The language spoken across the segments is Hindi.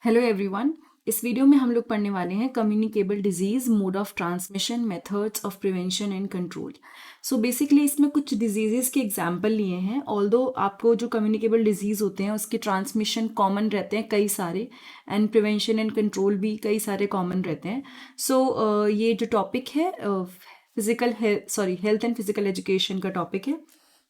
Hello everyone. इस वीडियो में हम लोग पढ़ने वाले हैं communicable disease, mode of transmission, methods of prevention and control. So basically इसमें कुछ डिजीज़ेस के एग्जांपल लिए हैं। ऑल्दो आपको जो कम्युनिकेबल डिजीज़ होते हैं उसके ट्रांसमिशन कॉमन रहते हैं कई सारे, एंड प्रिवेंशन एंड कंट्रोल भी कई सारे कॉमन रहते हैं। सो ये जो टॉपिक है हेल्थ एंड फिजिकल एजुकेशन का टॉपिक है।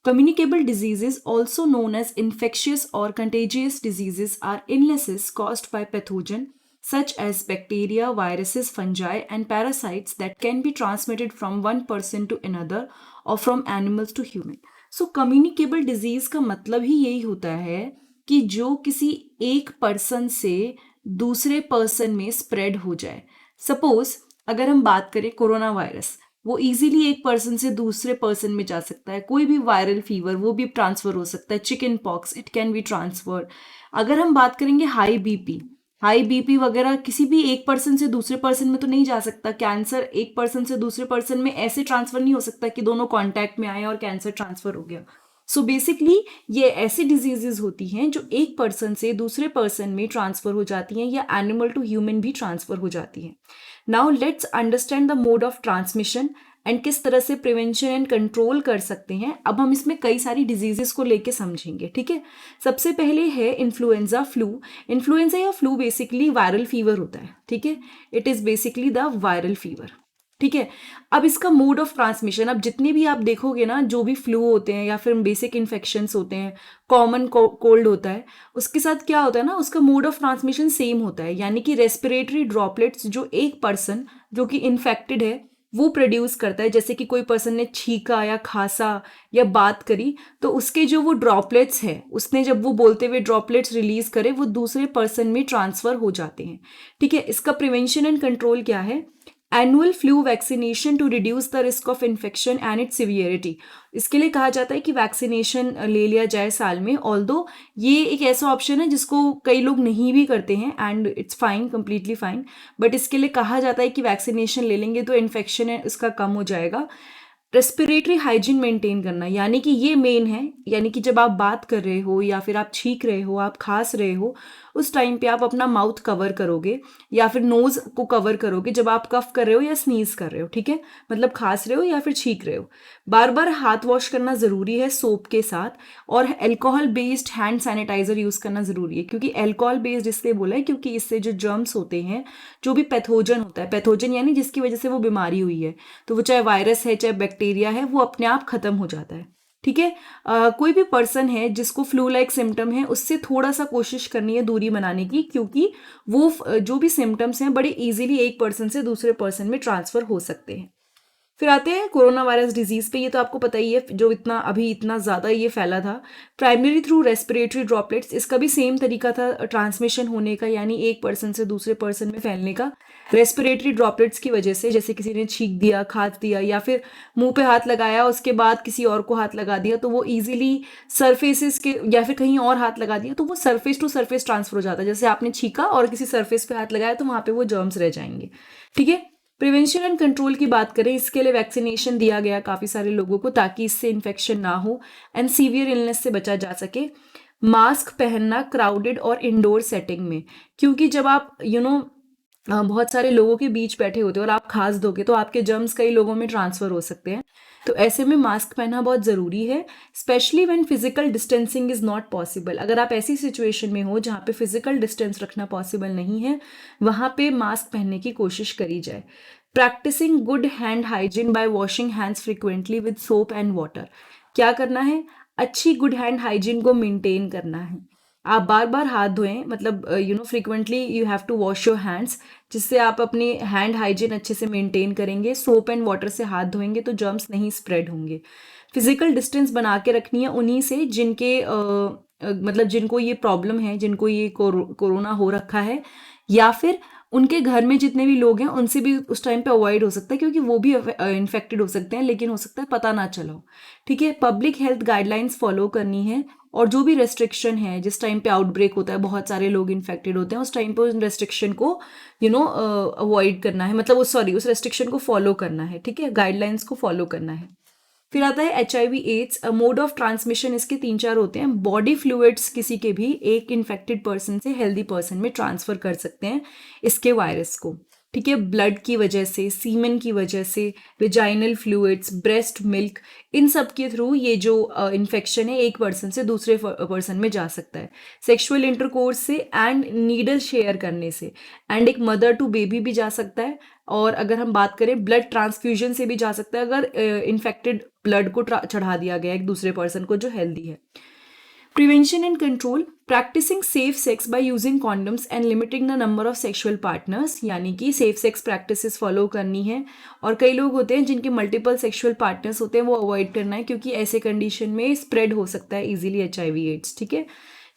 Communicable diseases, also known as infectious or contagious diseases, are illnesses caused by pathogen such as bacteria, viruses, fungi, and parasites that can be transmitted from one person to another or from animals to human. So, communicable disease का मतलब ही यही होता है कि जो किसी एक पर्सन से दूसरे पर्सन में स्प्रेड हो जाए। सपोज अगर हम बात करें कोरोना वायरस, वो इजीली एक पर्सन से दूसरे पर्सन में जा सकता है। कोई भी वायरल फीवर वो भी ट्रांसफर हो सकता है। Chicken pox it can be transfer. अगर हम बात करेंगे हाई बीपी वगैरह किसी भी एक पर्सन से दूसरे पर्सन में तो नहीं जा सकता। कैंसर एक पर्सन से दूसरे पर्सन में ऐसे ट्रांसफर नहीं हो सकता कि दोनों कांटेक्ट में आए और कैंसर ट्रांसफर हो गया। सो बेसिकली ये ऐसी डिजीजेज होती हैं जो एक पर्सन से दूसरे पर्सन में ट्रांसफर हो जाती हैं या एनिमल टू ह्यूमन भी ट्रांसफर हो जाती हैं। Now let's understand the mode of transmission and किस तरह से प्रिवेंशन एंड कंट्रोल कर सकते हैं। अब हम इसमें कई सारी डिजीजेस को लेके समझेंगे, ठीक है। सबसे पहले है इन्फ्लुएंजा फ्लू। इन्फ्लुएंजा या फ्लू बेसिकली वायरल फीवर होता है, ठीक है। It is basically the viral fever, ठीक है। अब इसका मोड ऑफ ट्रांसमिशन, अब जितने भी आप देखोगे ना, जो भी फ्लू होते हैं या फिर बेसिक इन्फेक्शंस होते हैं, कॉमन कोल्ड होता है, उसके साथ क्या होता है ना, उसका मोड ऑफ ट्रांसमिशन सेम होता है। यानी कि रेस्पिरेटरी ड्रॉपलेट्स जो एक पर्सन जो कि इन्फेक्टेड है वो प्रोड्यूस करता है। जैसे कि कोई पर्सन ने छींका या खांसा या बात करी तो उसके जो वो ड्रॉपलेट्स हैं, उसने जब वो बोलते हुए ड्रॉपलेट्स रिलीज करे वो दूसरे पर्सन में ट्रांसफर हो जाते हैं, ठीक है। इसका प्रिवेंशन एंड कंट्रोल क्या है? Annual flu vaccination to reduce the risk of infection and its severity. इसके लिए कहा जाता है कि वैक्सीनेशन ले लिया जाए साल में। ऑल्दो ये एक ऐसा ऑप्शन है जिसको कई लोग नहीं भी करते हैं and it's fine, completely fine, but इसके लिए कहा जाता है कि वैक्सीनेशन ले लेंगे तो इन्फेक्शन है इसका कम हो जाएगा। रेस्पिरेटरी हाइजीन मेंटेन करना, यानी कि ये मेन है। यानी कि जब आप बात कर रहे हो या फिर आप छींक रहे हो, आप खांस रहे हो, उस टाइम पे आप अपना माउथ कवर करोगे या फिर नोज को कवर करोगे जब आप कफ कर रहे हो या स्नीज कर रहे हो, ठीक है। मतलब खांस रहे हो या फिर छींक रहे हो। बार बार हाथ वॉश करना ज़रूरी है सोप के साथ, और alcohol based hand sanitiser use करना ज़रूरी है। क्योंकि एल्कोहल बेस्ड इसलिए बोला है क्योंकि इससे जो जर्म्स होते हैं, जो भी पैथोजन होता है, पैथोजन यानी जिसकी वजह से वो बीमारी हुई है, तो वो चाहे वायरस है चाहे बैक्टीरिया है, वो अपने आप खत्म हो जाता है, ठीक है। कोई भी पर्सन है जिसको फ्लू लाइक सिम्टम है, उससे थोड़ा सा कोशिश करनी है दूरी बनाने की, क्योंकि वो जो भी सिम्टम्स हैं बड़े इजीली एक पर्सन से दूसरे पर्सन में ट्रांसफर हो सकते हैं। फिर आते हैं कोरोना वायरस डिजीज पे। ये तो आपको पता ही है, जो इतना ज़्यादा ये फैला था, प्राइमरी थ्रू रेस्पिरेटरी ड्रॉपलेट्स। इसका भी सेम तरीका था ट्रांसमिशन होने का, यानी एक पर्सन से दूसरे पर्सन में फैलने का। रेस्पिरेटरी ड्रॉपलेट्स की वजह से, जैसे किसी ने छींक दिया, खांस दिया या फिर मुंह पे हाथ लगाया, उसके बाद किसी और को हाथ लगा दिया, तो वो ईजिली सरफेसेस के, या फिर कहीं और हाथ लगा दिया तो वो सरफेस टू सरफेस ट्रांसफर हो जाता है। जैसे आपने छींका और किसी सरफेस पे हाथ लगाया तो वहाँ पे वो जर्म्स रह जाएंगे, ठीक है। प्रिवेंशन एंड कंट्रोल की बात करें, इसके लिए वैक्सीनेशन दिया गया काफ़ी सारे लोगों को ताकि इससे इन्फेक्शन ना हो एंड सीवियर इलनेस से बचा जा सके। मास्क पहनना क्राउडेड और इंडोर सेटिंग में, क्योंकि जब आप बहुत सारे लोगों के बीच बैठे होते हो और आप खांस दोगे तो आपके जर्म्स कई लोगों में ट्रांसफर हो सकते हैं। तो ऐसे में मास्क पहनना बहुत ज़रूरी है, specially when physical distancing is not possible. अगर आप ऐसी सिचुएशन में हो जहाँ पे फिजिकल डिस्टेंस रखना पॉसिबल नहीं है, वहाँ पे मास्क पहनने की कोशिश करी जाए। Practising good hand hygiene by washing hands frequently with soap and water. क्या करना है? अच्छी गुड हैंड हाइजीन को मेंटेन करना है। आप बार बार हाथ धोएं, मतलब frequently you have to wash your hands, जिससे आप अपनी हैंड हाइजीन अच्छे से मेंटेन करेंगे। सोप एंड वाटर से हाथ धोएंगे तो जर्म्स नहीं स्प्रेड होंगे। फिजिकल डिस्टेंस बना के रखनी है उन्हीं से जिनके मतलब जिनको ये प्रॉब्लम है, जिनको ये कोरोना हो रखा है, या फिर उनके घर में जितने भी लोग हैं उनसे भी उस टाइम पे अवॉइड हो सकता है, क्योंकि वो भी इन्फेक्टेड हो सकते हैं, लेकिन हो सकता है पता ना चला हो, ठीक है। पब्लिक हेल्थ गाइडलाइंस फॉलो करनी है, और जो भी रेस्ट्रिक्शन है, जिस टाइम पे आउटब्रेक होता है, बहुत सारे लोग इन्फेक्टेड होते हैं, उस टाइम पे उस रेस्ट्रिक्शन को अवॉइड करना है, मतलब उस रेस्ट्रिक्शन को फॉलो करना है, ठीक है, गाइडलाइंस को फॉलो करना है। फिर आता है HIV AIDS. Mode of transmission इसके 3-4 होते हैं। बॉडी फ्लूइड्स किसी के भी एक इन्फेक्टेड पर्सन से हेल्दी पर्सन में ट्रांसफर कर सकते हैं इसके वायरस को, ठीक है। ब्लड की वजह से, सीमेन की वजह से, विजाइनल फ्लूइड्स, ब्रेस्ट मिल्क, इन सब के थ्रू ये जो इन्फेक्शन है एक पर्सन से दूसरे पर्सन में जा सकता है। सेक्सुअल इंटरकोर्स से एंड नीडल शेयर करने से, एंड एक मदर टू बेबी भी जा सकता है। और अगर हम बात करें ब्लड ट्रांसफ्यूजन से भी जा सकता है, अगर इन्फेक्टेड ब्लड को चढ़ा दिया गया एक दूसरे पर्सन को जो हेल्दी है। Prevention and control, practising safe sex by using condoms and limiting the number of sexual partners, यानी कि सेफ सेक्स प्रैक्टिसेस फॉलो करनी है। और कई लोग होते हैं जिनके मल्टीपल सेक्सुअल पार्टनर्स होते हैं, वो अवॉइड करना है, क्योंकि ऐसे कंडीशन में स्प्रेड हो सकता है इजीली HIV एड्स, ठीक है।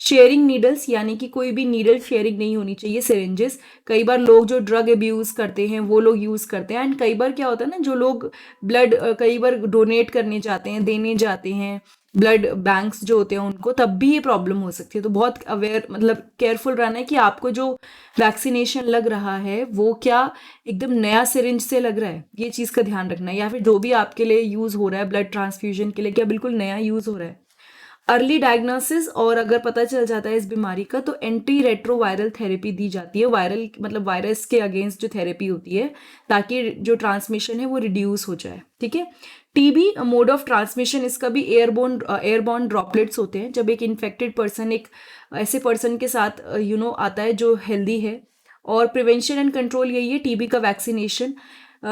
शेयरिंग नीडल्स, यानी कि कोई भी नीडल शेयरिंग नहीं होनी चाहिए। सिरिंजेस, कई बार लोग जो ड्रग अब्यूज़ करते हैं वो लोग यूज़ करते हैं। एंड कई बार क्या होता है ना, जो लोग ब्लड कई बार डोनेट करने जाते हैं, देने जाते हैं ब्लड बैंक्स जो होते हैं उनको, तब भी ये प्रॉब्लम हो सकती है। तो बहुत अवेयर, मतलब केयरफुल रहना है कि आपको जो वैक्सीनेशन लग रहा है वो क्या एकदम नया सिरिंज से लग रहा है, ये चीज़ का ध्यान रखना है। या फिर जो भी आपके लिए यूज़ हो रहा है ब्लड ट्रांसफ्यूजन के लिए, क्या बिल्कुल नया यूज़ हो रहा है। अर्ली डायग्नोसिस, और अगर पता चल जाता है इस बीमारी का तो एंटी रेट्रोवायरल थेरेपी दी जाती है। वायरल मतलब वायरस के अगेंस्ट जो थेरेपी होती है, ताकि जो ट्रांसमिशन है वो रिड्यूस हो जाए, ठीक है। टीबी मोड ऑफ ट्रांसमिशन, इसका भी एयरबॉर्न ड्रॉपलेट्स होते हैं। जब एक इन्फेक्टेड पर्सन एक ऐसे पर्सन के साथ आता है जो हेल्दी है। और प्रिवेंशन एंड कंट्रोल यही है, टीबी का vaccination.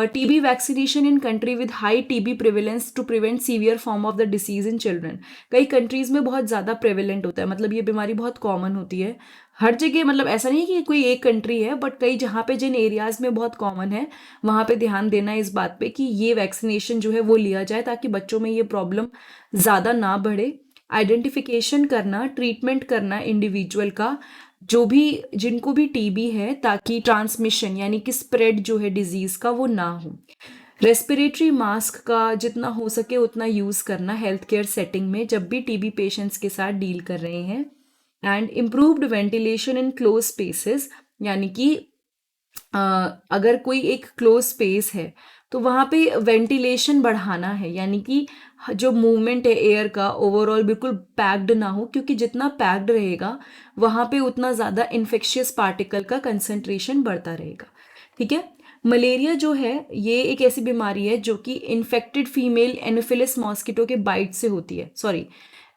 TB vaccination in country with high TB prevalence to prevent severe form of the disease in children. कई कंट्रीज में बहुत ज़्यादा प्रेवेलेंट होता है, मतलब ये बीमारी बहुत कॉमन होती है हर जगह। मतलब ऐसा नहीं है कि कोई एक कंट्री है, बट कई जहाँ पे जिन एरियाज़ में बहुत कॉमन है वहाँ पे ध्यान देना है इस बात पे कि ये वैक्सीनेशन जो है वो लिया जाए, ताकि बच्चों में ये प्रॉब्लम ज़्यादा ना बढ़े। आइडेंटिफिकेशन करना, ट्रीटमेंट करना इंडिविजुअल का, जो भी जिनको भी टीबी है, ताकि ट्रांसमिशन यानी कि स्प्रेड जो है डिजीज़ का वो ना हो। रेस्पिरेटरी मास्क का जितना हो सके उतना यूज़ करना हेल्थ केयर सेटिंग में जब भी टीबी पेशेंट्स के साथ डील कर रहे हैं। And improved ventilation in close spaces, यानी कि अगर कोई एक क्लोज स्पेस है तो वहाँ पे वेंटिलेशन बढ़ाना है, यानी कि जो मूवमेंट है एयर का ओवरऑल बिल्कुल पैक्ड ना हो, क्योंकि जितना पैक्ड रहेगा वहाँ पे उतना ज़्यादा इन्फेक्शियस पार्टिकल का कंसंट्रेशन बढ़ता रहेगा, ठीक है। मलेरिया जो है ये एक ऐसी बीमारी है जो कि इन्फेक्टेड फीमेल एनोफिलिस मॉस्किटो के बाइट से होती है। सॉरी,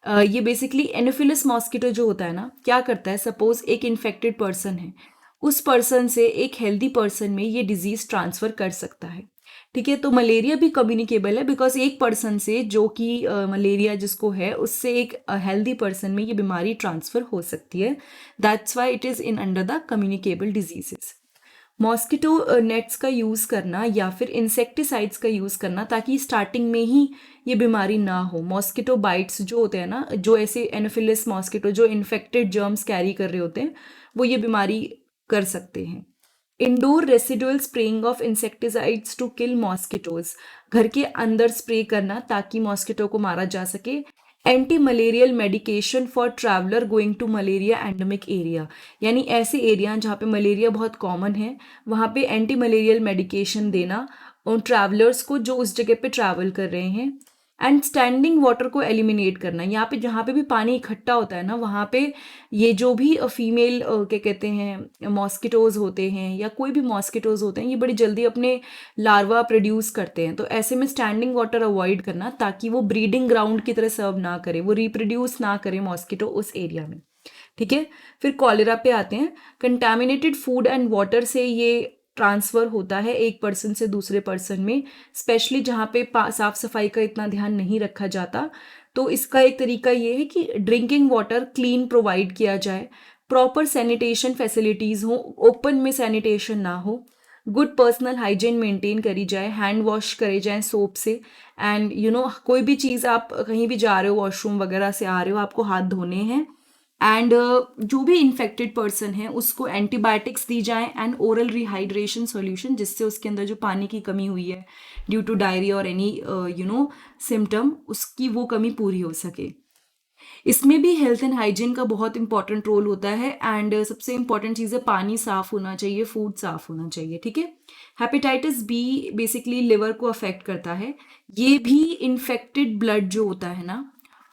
ये बेसिकली एनोफिलिस मॉस्किटो जो होता है ना, क्या करता है, सपोज एक इन्फेक्टेड पर्सन है, उस पर्सन से एक हेल्दी पर्सन में ये डिजीज ट्रांसफर कर सकता है, ठीक है। तो मलेरिया भी कम्युनिकेबल है, बिकॉज एक पर्सन से जो कि मलेरिया जिसको है उससे एक हेल्दी पर्सन में ये बीमारी ट्रांसफर हो सकती है। That's why it is in under the communicable diseases. Mosquito nets का यूज़ करना या फिर इंसेक्टिसाइड्स का यूज़ करना, ताकि स्टार्टिंग में ही ये बीमारी ना हो। मॉस्किटो बाइट्स जो होते हैं ना, जो ऐसे एनोफिलिस मॉस्किटो जो इन्फेक्टेड जर्म्स कैरी कर रहे होते हैं, वो ये बीमारी कर सकते हैं। Indoor residual spraying of insecticides to kill mosquitoes, घर के अंदर स्प्रे करना ताकि मॉस्किटो को मारा जा सके। Anti malarial medication for traveller going to malaria endemic area, यानी ऐसे एरिया जहाँ पे मलेरिया बहुत कॉमन है वहाँ पे एंटी मलेरियल मेडिकेशन देना उन ट्रैवलर्स को जो उस जगह पे ट्रैवल कर रहे हैं। एंड स्टैंडिंग वाटर को एलिमिनेट करना, यहाँ पे जहाँ पे भी पानी इकट्ठा होता है ना, वहाँ पे ये जो भी फीमेल क्या कहते हैं मॉस्किटोज होते हैं या कोई भी मॉस्किटोज होते हैं, ये बड़ी जल्दी अपने लार्वा प्रोड्यूस करते हैं। तो ऐसे में स्टैंडिंग वाटर अवॉइड करना, ताकि वो ब्रीडिंग ग्राउंड की तरह सर्व ना करे, वो रिप्रोड्यूस ना करे मॉस्किटो उस एरिया में, ठीक है। फिर कॉलेरा पे आते हैं। कंटामिनेटेड फूड एंड वाटर से ये ट्रांसफ़र होता है एक पर्सन से दूसरे पर्सन में, स्पेशली जहाँ पे साफ सफाई का इतना ध्यान नहीं रखा जाता। तो इसका एक तरीका ये है कि ड्रिंकिंग वाटर क्लीन प्रोवाइड किया जाए, प्रॉपर सैनिटेशन फैसिलिटीज़ हो, ओपन में सैनिटेशन ना हो, गुड पर्सनल हाइजीन मेंटेन करी जाए, हैंड वॉश करे जाए सोप से। एंड कोई भी चीज़ आप कहीं भी जा रहे हो, वॉशरूम वगैरह से आ रहे हो, आपको हाथ धोने हैं। एंड जो भी इन्फेक्टेड पर्सन है उसको एंटीबायोटिक्स दी जाए एंड ओरल रिहाइड्रेशन सॉल्यूशन, जिससे उसके अंदर जो पानी की कमी हुई है ड्यू टू डायरिया और एनी सिम्टम, उसकी वो कमी पूरी हो सके। इसमें भी हेल्थ एंड हाइजीन का बहुत इंपॉर्टेंट रोल होता है एंड सबसे इंपॉर्टेंट चीज़ है पानी साफ होना चाहिए, फूड साफ होना चाहिए, ठीक है। हेपेटाइटिस बी बेसिकली लिवर को अफेक्ट करता है। ये भी इन्फेक्टेड ब्लड जो होता है ना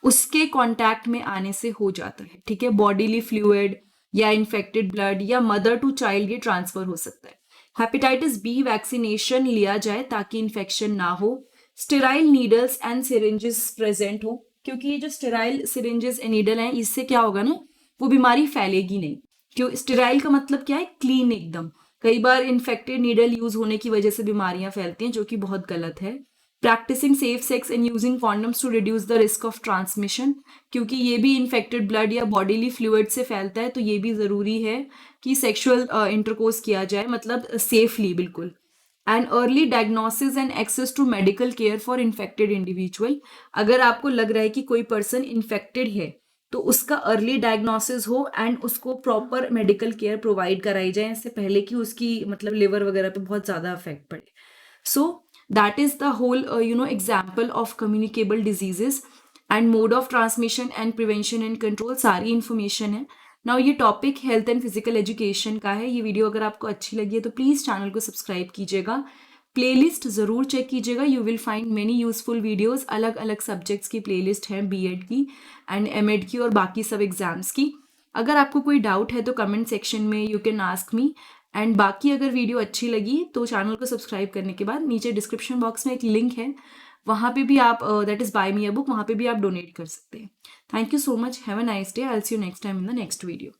उसके कांटेक्ट में आने से हो जाता है, ठीक है। बॉडीली फ्लूइड या इन्फेक्टेड ब्लड या मदर टू चाइल्ड ये ट्रांसफर हो सकता है। हेपेटाइटिस बी वैक्सीनेशन लिया जाए ताकि इन्फेक्शन ना हो। Sterile needles and syringes present हो, क्योंकि ये जो स्टेराइल सिरिंजेस एंड नीडल हैं इससे क्या होगा ना, वो बीमारी फैलेगी नहीं। क्यों? स्टेराइल का मतलब क्या है? क्लीन एकदम। कई बार इन्फेक्टेड नीडल यूज होने की वजह से बीमारियां फैलती हैं, जो कि बहुत गलत है। Practising safe sex and using condoms to reduce the risk of transmission, क्योंकि ये भी इन्फेक्टेड ब्लड या बॉडीली फ्लूइड से फैलता है, तो ये भी ज़रूरी है कि सेक्सुअल इंटरकोर्स किया जाए, मतलब सेफली बिल्कुल। And early diagnosis and access to medical care for infected individual, अगर आपको लग रहा है कि कोई पर्सन इन्फेक्टेड है तो उसका अर्ली डायग्नोसिस हो एंड उसको प्रॉपर मेडिकल केयर प्रोवाइड कराई जाए इससे पहले कि उसकी मतलब लिवर वगैरह पे बहुत ज़्यादा इफेक्ट पड़े। So that is the whole example of communicable diseases and mode of transmission and prevention and control, सारी इन्फॉर्मेशन है। नाउ ये topic health and physical education का है। ये वीडियो अगर आपको अच्छी लगी है तो प्लीज़ चैनल को सब्सक्राइब कीजिएगा, प्लेलिस्ट ज़रूर चेक कीजिएगा, you will find many useful videos. अलग अलग सब्जेक्ट्स की प्लेलिस्ट है, बीएड की एंड एमएड की और बाकी सब एग्जाम्स की। अगर आपको कोई डाउट है तो कमेंट सेक्शन में you can ask me. And बाकी अगर वीडियो अच्छी लगी तो चैनल को सब्सक्राइब करने के बाद नीचे डिस्क्रिप्शन बॉक्स में एक लिंक है, वहाँ पे भी आप that is by me a book, वहाँ पे भी आप डोनेट कर सकते हैं। Thank you so much, have a nice day, I will see you next time in the next video.